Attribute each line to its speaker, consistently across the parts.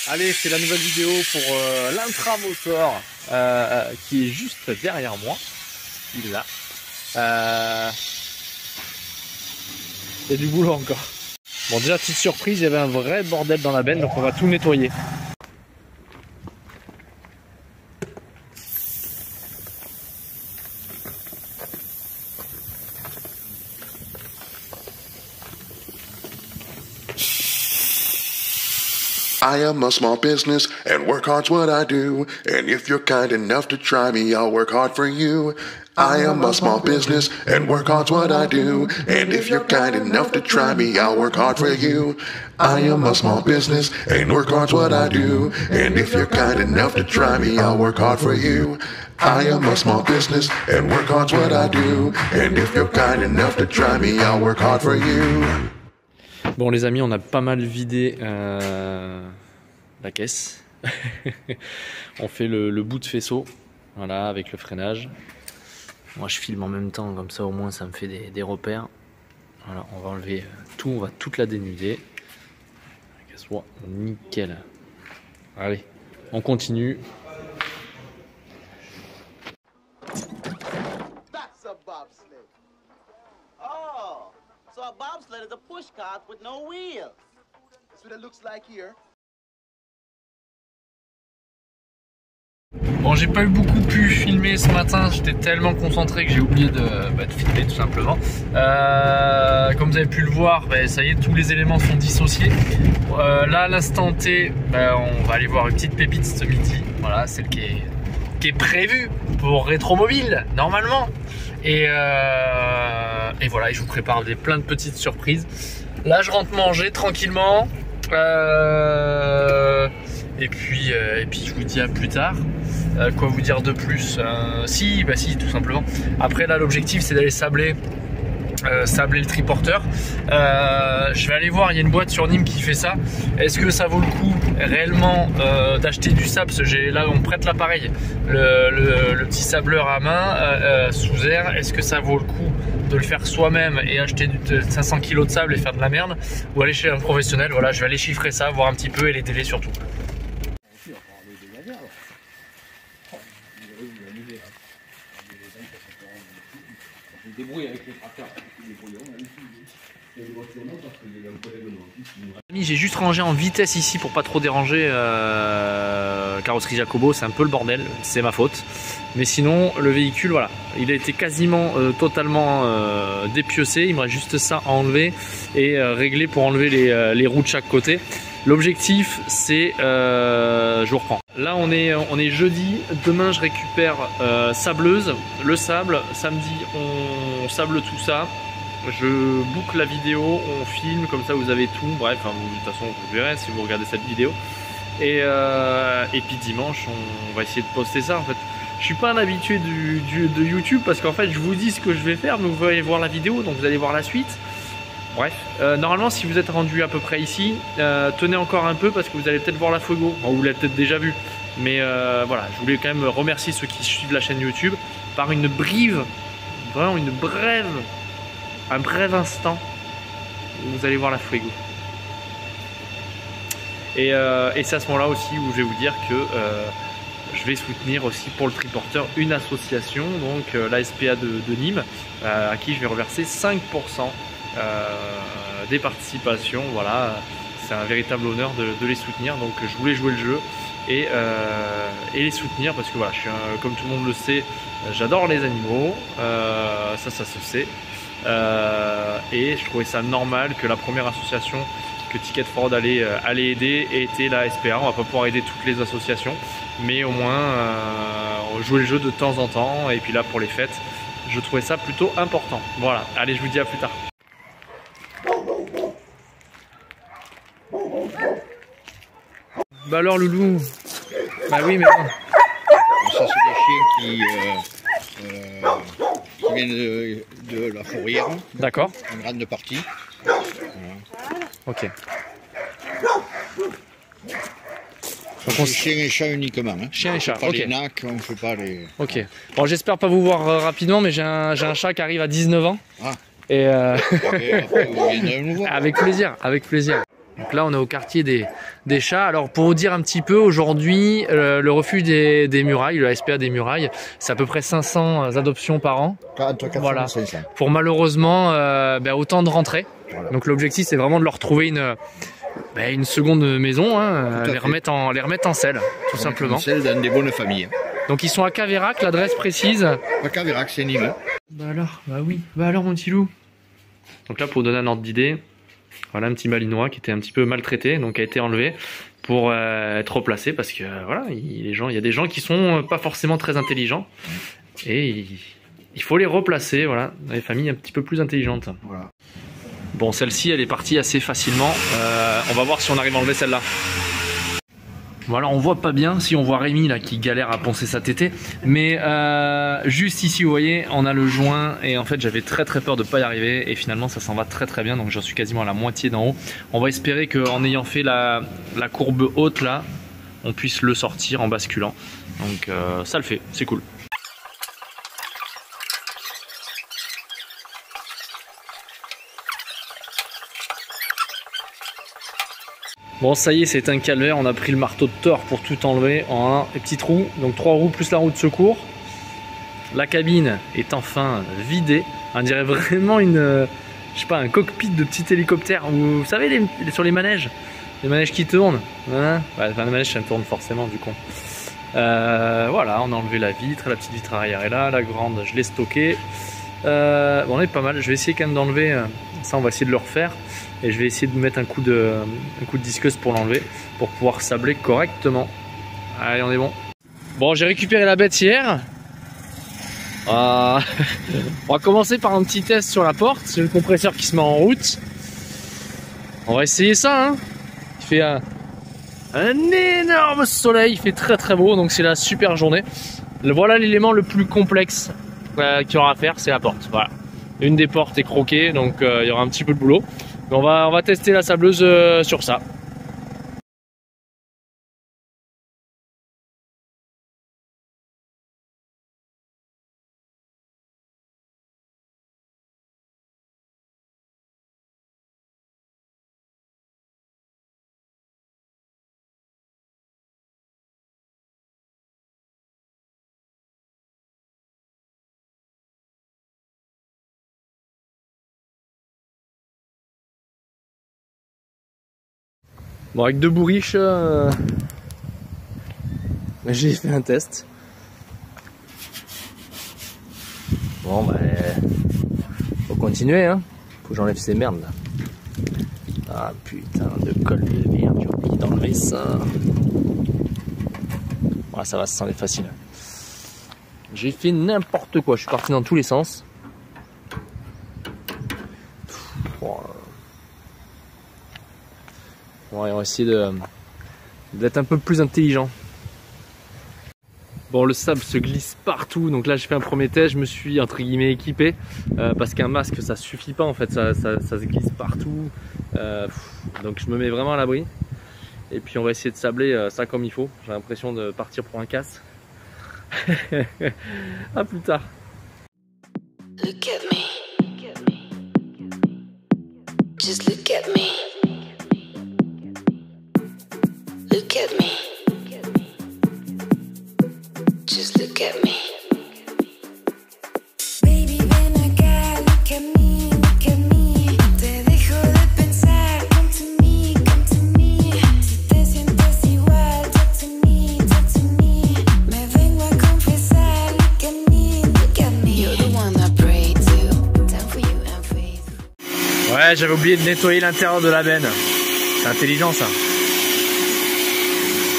Speaker 1: Allez, c'est la nouvelle vidéo pour l'intramoteur qui est juste derrière moi. Il est là. Il y a du boulot encore. Bon, déjà, petite surprise, il y avait un vrai bordel dans la benne, donc on va tout nettoyer.
Speaker 2: I am a small business and work hard's what I do. And if you're kind enough to try me, I'll work hard for you. I am a small business and work hard's what I do. And if you're kind enough to try me, I'll work hard for you. I am a small business and work hard's what I do. And if you're kind enough to try me, I'll work hard for you. I am a small business and work hard's what I do. And if you're kind enough to try me, I'll work hard for you.
Speaker 1: Bon les amis, on a pas mal vidé la caisse. On fait le bout de faisceau, voilà, avec le freinage. Moi je filme en même temps, comme ça au moins ça me fait des repères. Voilà, on va enlever tout, on va toute la dénuder. Qu'elle soit nickel. Allez, on continue.
Speaker 3: So a bobsled is a push cart with no wheels. That's what it looks like here.
Speaker 1: Bon, j'ai pas eu beaucoup pu filmer ce matin, j'étais tellement concentré que j'ai oublié de filmer tout simplement. Comme vous avez pu le voir, ça y est, tous les éléments sont dissociés. Là, à l'instant T, on va aller voir une petite pépite ce midi. Voilà, celle qui est prévue pour Rétromobile, normalement. Et voilà, et je vous prépare plein de petites surprises. Là, je rentre manger tranquillement. Et puis je vous dis à plus tard. Quoi vous dire de plus? Si, tout simplement. Après, là, l'objectif, c'est d'aller sabler le triporteur. Je vais aller voir, il y a une boîte sur Nîmes qui fait ça. Est-ce que ça vaut le coup réellement d'acheter du sable? Parce que là on prête l'appareil, le petit sableur à main sous air. Est-ce que ça vaut le coup de le faire soi-même et acheter 500 kg de sable et faire de la merde, ou aller chez un professionnel? Voilà, je vais aller chiffrer ça, voir un petit peu, et les délais surtout. J'ai juste rangé en vitesse ici pour pas trop déranger carrosserie Jacobo, c'est un peu le bordel, c'est ma faute. Mais sinon le véhicule, voilà, il a été quasiment totalement dépiossé. Il me reste juste ça à enlever et régler pour enlever les roues de chaque côté. L'objectif c'est, je vous reprends. Là on est jeudi, demain je récupère sableuse, le sable, samedi on sable tout ça. Je boucle la vidéo, on filme, comme ça vous avez tout. Bref, de toute façon vous verrez si vous regardez cette vidéo. Et puis dimanche on va essayer de poster ça. En fait, je suis pas un habitué de YouTube, parce qu'en fait je vous dis ce que je vais faire, mais vous allez voir la vidéo, donc vous allez voir la suite. Bref, normalement si vous êtes rendu à peu près ici, tenez encore un peu, parce que vous allez peut-être voir la Fuego. Bon, vous l'avez peut-être déjà vu, mais voilà, je voulais quand même remercier ceux qui suivent la chaîne YouTube par une brive, vraiment un bref instant, vous allez voir la Fuego. Et c'est à ce moment là aussi où je vais vous dire que je vais soutenir aussi pour le triporteur une association, donc la SPA de Nîmes, à qui je vais reverser 5% des participations. Voilà, c'est un véritable honneur de les soutenir, donc je voulais jouer le jeu et les soutenir, parce que voilà, comme tout le monde le sait, j'adore les animaux, ça se sait. Et je trouvais ça normal que la première association que Ticket Fraud allait aider ait été la SPA. On va pas pouvoir aider toutes les associations, mais au moins jouer le jeu de temps en temps. Et puis là, pour les fêtes, je trouvais ça plutôt important. Voilà, allez, je vous dis à plus tard. Bah alors Loulou, bah oui mais non.
Speaker 4: Ça c'est des chiens qui viennent de la fourrière.
Speaker 1: D'accord.
Speaker 4: Une grande partie. Voilà.
Speaker 1: Ok.
Speaker 4: Donc on... Chien et chat uniquement. Hein.
Speaker 1: Chien et chat,
Speaker 4: pas
Speaker 1: ok.
Speaker 4: les nacs, on ne fait pas les...
Speaker 1: Ok. Bon, j'espère pas vous voir rapidement, mais j'ai un chat qui arrive à 19 ans.
Speaker 4: Ah.
Speaker 1: Et
Speaker 4: après, vous viendrez nous voir.
Speaker 1: avec plaisir, avec plaisir. Donc là on est au quartier des chats. Alors pour vous dire un petit peu, aujourd'hui le refuge des murailles, le SPA des murailles, c'est à peu près 500 adoptions par an.
Speaker 4: Entre 400
Speaker 1: voilà.
Speaker 4: et 500.
Speaker 1: Pour malheureusement autant de rentrées.
Speaker 4: Voilà.
Speaker 1: Donc l'objectif c'est vraiment de leur trouver une seconde maison, hein, les remettre en selle, tout simplement.
Speaker 4: Celle dans des bonnes familles.
Speaker 1: Donc ils sont à Caveyrac, l'adresse précise.
Speaker 4: À Caveyrac, c'est Nîmes.
Speaker 1: Bah alors mon petit loup. Donc là pour donner un ordre d'idée, voilà un petit malinois qui était un petit peu maltraité, donc a été enlevé pour être replacé parce que voilà, il y a des gens qui sont pas forcément très intelligents et il faut les replacer, voilà, dans les familles un petit peu plus intelligentes.
Speaker 4: Voilà.
Speaker 1: Bon, celle-ci elle est partie assez facilement, on va voir si on arrive à enlever celle-là. Voilà, on voit pas bien, si on voit Rémi là qui galère à poncer sa tétée, mais juste ici vous voyez on a le joint et en fait j'avais très peur de pas y arriver et finalement ça s'en va très bien, donc j'en suis quasiment à la moitié d'en haut. On va espérer qu'en ayant fait la courbe haute là, on puisse le sortir en basculant, donc ça le fait, c'est cool. Bon ça y est, c'est un calvaire, on a pris le marteau de Thor pour tout enlever en un petit trou, donc 3 roues plus la roue de secours. La cabine est enfin vidée, on dirait vraiment je sais pas, un cockpit de petit hélicoptère, vous savez sur les manèges qui tournent, hein, ouais, enfin, les manèges ça tourne forcément du coup. Voilà, on a enlevé la vitre, la petite vitre arrière est là, la grande je l'ai stockée. Bon, on est pas mal, je vais essayer quand même d'enlever, ça on va essayer de le refaire. Et je vais essayer de mettre un coup de disqueuse pour l'enlever, pour pouvoir sabler correctement. Allez, on est bon. Bon, j'ai récupéré la bête hier. On va commencer par un petit test sur la porte. C'est le compresseur qui se met en route. On va essayer ça, hein. Il fait un énorme soleil, il fait très beau, donc c'est la super journée. Voilà l'élément le plus complexe qu'il y aura à faire, c'est la porte. Voilà. Une des portes est croquée, donc il y aura un petit peu de boulot. On va tester la sableuse sur ça. Bon, avec 2 bourriches, j'ai fait un test. Bon, bah, faut continuer, hein. Faut que j'enlève ces merdes là. Ah putain de colle de merde, j'ai oublié d'enlever ça. Voilà, ça va, ça s'enlève facile. J'ai fait n'importe quoi, je suis parti dans tous les sens. Ouais, on va essayer d'être un peu plus intelligent. Bon, le sable se glisse partout, donc là j'ai fait un premier test, je me suis entre guillemets équipé parce qu'un masque ça suffit pas en fait, ça se glisse partout, donc je me mets vraiment à l'abri et puis on va essayer de sabler ça comme il faut. J'ai l'impression de partir pour un casse. À plus tard.
Speaker 5: Look at me. Just look at me. Look at me. Just look at me. Baby, ven acá, look at me, look at me. Te dejo de pensar, come to me, come to me. Si te sientes igual, talk to me, talk to me. Me vengo a confesar, look at me, look at me. You're the one I pray to, down for you and faith.
Speaker 1: Ouais, j'avais oublié de nettoyer l'intérieur de la benne. C'est intelligent ça.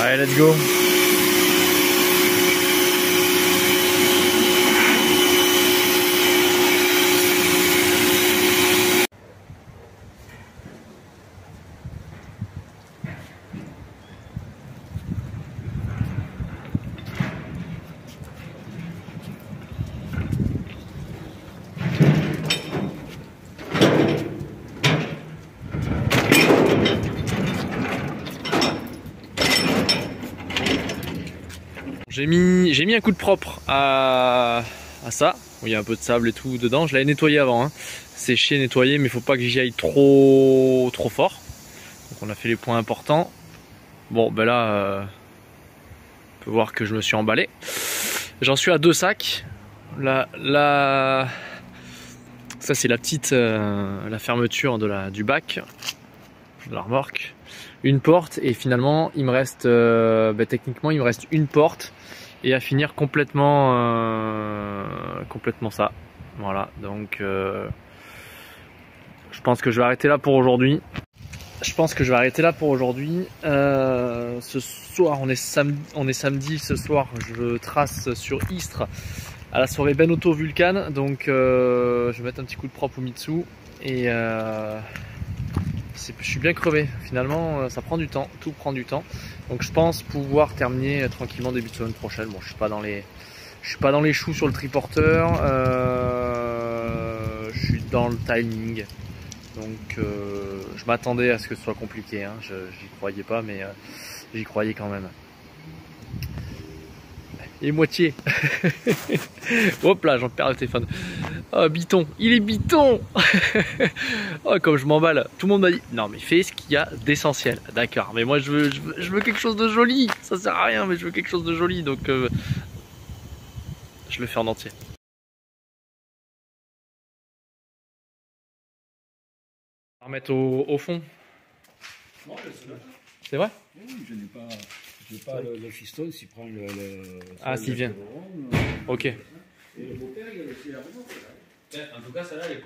Speaker 1: Allez, let's go. J'ai mis un coup de propre à ça, où il y a un peu de sable et tout dedans. Je l'avais nettoyé avant, hein. Séché, nettoyé, mais il faut pas que j'y aille trop fort. Donc on a fait les points importants. Bon ben là, on peut voir que je me suis emballé. J'en suis à 2 sacs. Ça c'est la petite la fermeture du bac de la remorque, une porte, et finalement il me reste techniquement il me reste une porte et à finir complètement ça. Voilà, donc je pense que je vais arrêter là pour aujourd'hui. Ce soir on est samedi, ce soir je trace sur Istres à la soirée Ben Auto Vulcan, donc je vais mettre un petit coup de propre au Mitsu et je suis bien crevé. Finalement ça prend du temps, tout prend du temps, donc je pense pouvoir terminer tranquillement début de semaine prochaine. Bon, je suis pas dans les choux sur le triporteur, je suis dans le timing, donc je m'attendais à ce que ce soit compliqué, hein. J'y croyais pas, mais j'y croyais quand même. Et moitié. Hop là, j'en perds le téléphone. Oh, Biton, il est Biton. Oh, comme je m'emballe. Tout le monde m'a dit non mais fais ce qu'il y a d'essentiel. D'accord, mais moi je veux quelque chose de joli. Ça sert à rien, mais je veux quelque chose de joli, donc je le fais en entier. On va remettre au fond. C'est vrai?
Speaker 4: Oui, je n'ai pas le fiston, s'il prend le
Speaker 1: ah, s'il vient. Ok.
Speaker 4: Et le beau-père, il a aussi la remorque.
Speaker 1: En tout cas, celle-là, elle est